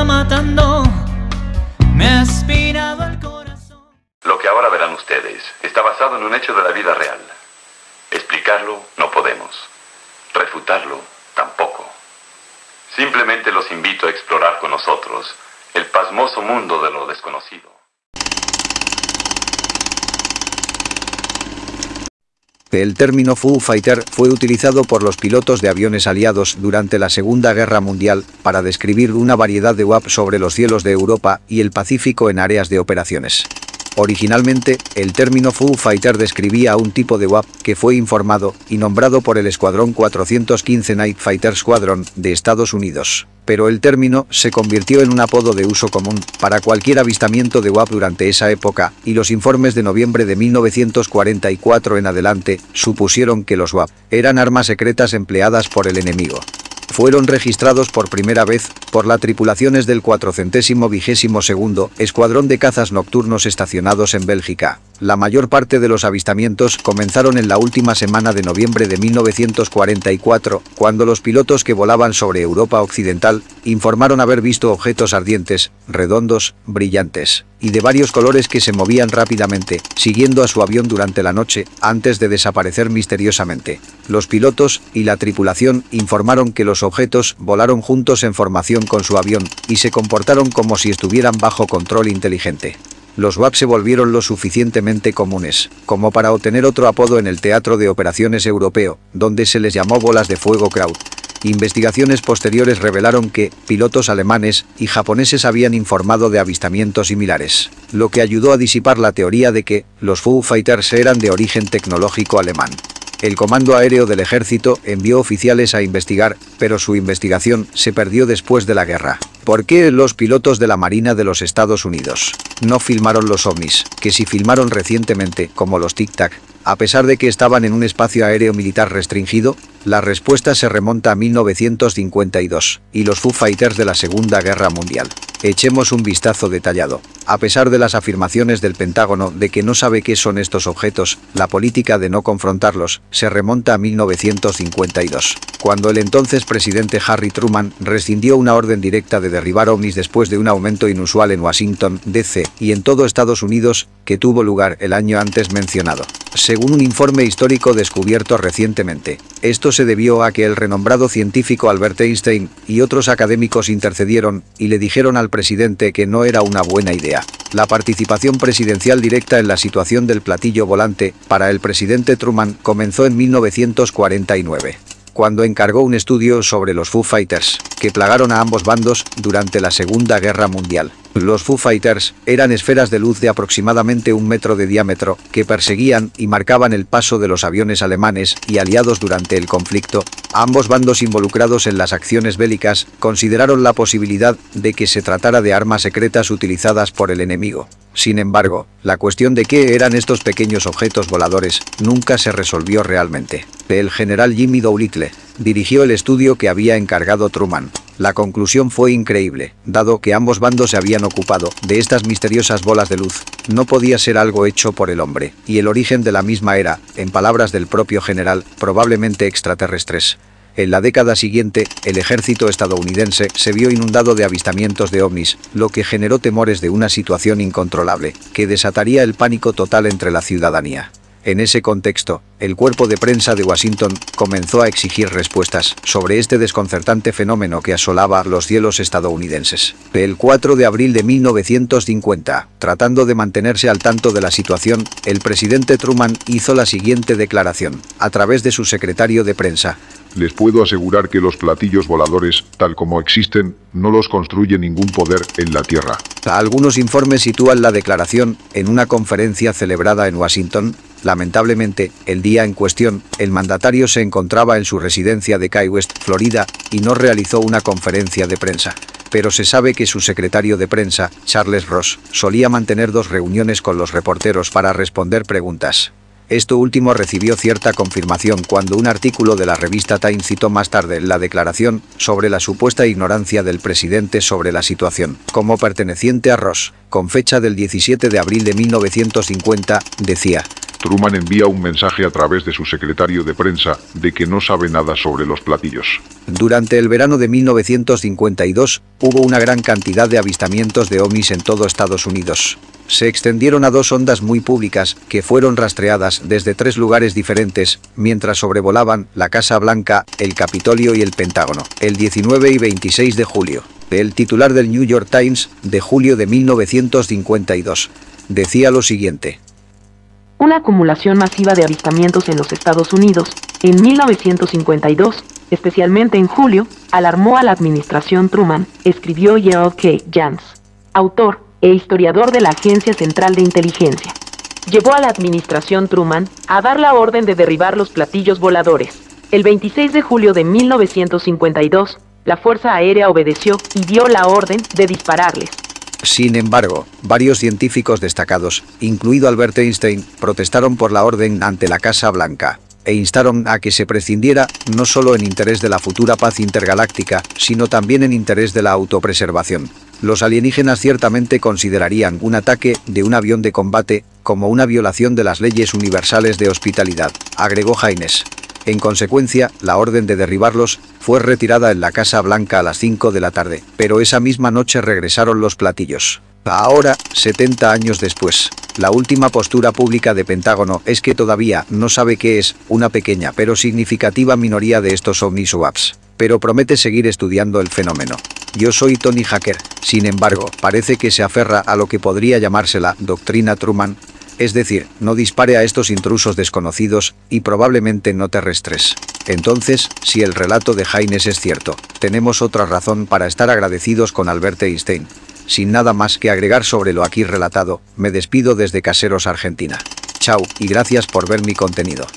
está matando, me ha aspirado el corazón. Lo que ahora verán ustedes está basado en un hecho de la vida real. Explicarlo no podemos. Refutarlo tampoco. Simplemente los invito a explorar con nosotros el pasmoso mundo de lo desconocido. El término Foo Fighter fue utilizado por los pilotos de aviones aliados durante la Segunda Guerra Mundial para describir una variedad de UAV sobre los cielos de Europa y el Pacífico en áreas de operaciones. Originalmente, el término Foo Fighter describía a un tipo de UAV que fue informado y nombrado por el Escuadrón 415 Night Fighter Squadron de Estados Unidos, pero el término se convirtió en un apodo de uso común para cualquier avistamiento de UAV durante esa época, y los informes de noviembre de 1944 en adelante supusieron que los UAV eran armas secretas empleadas por el enemigo. Fueron registrados por primera vez por las tripulaciones del 422º Escuadrón de Cazas Nocturnos estacionados en Bélgica. La mayor parte de los avistamientos comenzaron en la última semana de noviembre de 1944, cuando los pilotos que volaban sobre Europa Occidental informaron haber visto objetos ardientes, redondos, brillantes y de varios colores que se movían rápidamente, siguiendo a su avión durante la noche, antes de desaparecer misteriosamente. Los pilotos y la tripulación informaron que los objetos volaron juntos en formación con su avión y se comportaron como si estuvieran bajo control inteligente. Los UAV se volvieron lo suficientemente comunes como para obtener otro apodo en el teatro de operaciones europeo, donde se les llamó bolas de fuego Kraut. Investigaciones posteriores revelaron que pilotos alemanes y japoneses habían informado de avistamientos similares, lo que ayudó a disipar la teoría de que los Foo Fighters eran de origen tecnológico alemán. El Comando Aéreo del Ejército envió oficiales a investigar, pero su investigación se perdió después de la guerra. ¿Por qué los pilotos de la Marina de los Estados Unidos no filmaron los ovnis, que sí filmaron recientemente, como los Tic Tac, a pesar de que estaban en un espacio aéreo militar restringido? La respuesta se remonta a 1952 y los Foo Fighters de la Segunda Guerra Mundial. Echemos un vistazo detallado. A pesar de las afirmaciones del Pentágono de que no sabe qué son estos objetos, la política de no confrontarlos se remonta a 1952, cuando el entonces presidente Harry Truman rescindió una orden directa de derribar ovnis después de un aumento inusual en Washington, D.C. y en todo Estados Unidos, que tuvo lugar el año antes mencionado. Según un informe histórico descubierto recientemente, esto se debió a que el renombrado científico Albert Einstein y otros académicos intercedieron y le dijeron al presidente que no era una buena idea. La participación presidencial directa en la situación del platillo volante para el presidente Truman comenzó en 1949. Cuando encargó un estudio sobre los Foo Fighters, que plagaron a ambos bandos durante la Segunda Guerra Mundial. Los Foo Fighters eran esferas de luz de aproximadamente 1 metro de diámetro, que perseguían y marcaban el paso de los aviones alemanes y aliados durante el conflicto. Ambos bandos involucrados en las acciones bélicas consideraron la posibilidad de que se tratara de armas secretas utilizadas por el enemigo. Sin embargo, la cuestión de qué eran estos pequeños objetos voladores nunca se resolvió realmente. El general Jimmy Doolittle dirigió el estudio que había encargado Truman. La conclusión fue increíble, dado que ambos bandos se habían ocupado de estas misteriosas bolas de luz. No podía ser algo hecho por el hombre, y el origen de la misma era, en palabras del propio general, probablemente extraterrestres. En la década siguiente, el ejército estadounidense se vio inundado de avistamientos de ovnis, lo que generó temores de una situación incontrolable, que desataría el pánico total entre la ciudadanía. En ese contexto, el cuerpo de prensa de Washington comenzó a exigir respuestas sobre este desconcertante fenómeno que asolaba los cielos estadounidenses. El 4 de abril de 1950, tratando de mantenerse al tanto de la situación, el presidente Truman hizo la siguiente declaración, a través de su secretario de prensa. Les puedo asegurar que los platillos voladores, tal como existen, no los construye ningún poder en la Tierra. Algunos informes sitúan la declaración en una conferencia celebrada en Washington. Lamentablemente, el día en cuestión, el mandatario se encontraba en su residencia de Key West, Florida, y no realizó una conferencia de prensa. Pero se sabe que su secretario de prensa, Charles Ross, solía mantener 2 reuniones con los reporteros para responder preguntas. Esto último recibió cierta confirmación cuando un artículo de la revista Time citó más tarde la declaración sobre la supuesta ignorancia del presidente sobre la situación, como perteneciente a Ross, con fecha del 17 de abril de 1950, decía: Truman envía un mensaje a través de su secretario de prensa de que no sabe nada sobre los platillos. Durante el verano de 1952, hubo una gran cantidad de avistamientos de ovnis en todo Estados Unidos. Se extendieron a 2 ondas muy públicas que fueron rastreadas desde 3 lugares diferentes mientras sobrevolaban la Casa Blanca, el Capitolio y el Pentágono, el 19 y 26 de julio. El titular del New York Times de julio de 1952 decía lo siguiente: una acumulación masiva de avistamientos en los Estados Unidos, en 1952, especialmente en julio, alarmó a la administración Truman, escribió Gerald K. Jans, autor e historiador de la Agencia Central de Inteligencia. Llevó a la administración Truman a dar la orden de derribar los platillos voladores. El 26 de julio de 1952, la Fuerza Aérea obedeció y dio la orden de dispararles. Sin embargo, varios científicos destacados, incluido Albert Einstein, protestaron por la orden ante la Casa Blanca e instaron a que se prescindiera no solo en interés de la futura paz intergaláctica, sino también en interés de la autopreservación. Los alienígenas ciertamente considerarían un ataque de un avión de combate como una violación de las leyes universales de hospitalidad, agregó Haynes. En consecuencia, la orden de derribarlos fue retirada en la Casa Blanca a las 5 de la tarde, pero esa misma noche regresaron los platillos. Ahora, 70 años después, la última postura pública de Pentágono es que todavía no sabe qué es una pequeña pero significativa minoría de estos OVNI-SWAPs, pero promete seguir estudiando el fenómeno. Yo soy Tony Hacker, sin embargo, parece que se aferra a lo que podría llamarse la doctrina Truman, es decir, no dispare a estos intrusos desconocidos y probablemente no terrestres. Entonces, si el relato de Haynes es cierto, tenemos otra razón para estar agradecidos con Albert Einstein. Sin nada más que agregar sobre lo aquí relatado, me despido desde Caseros, Argentina. Chao, y gracias por ver mi contenido.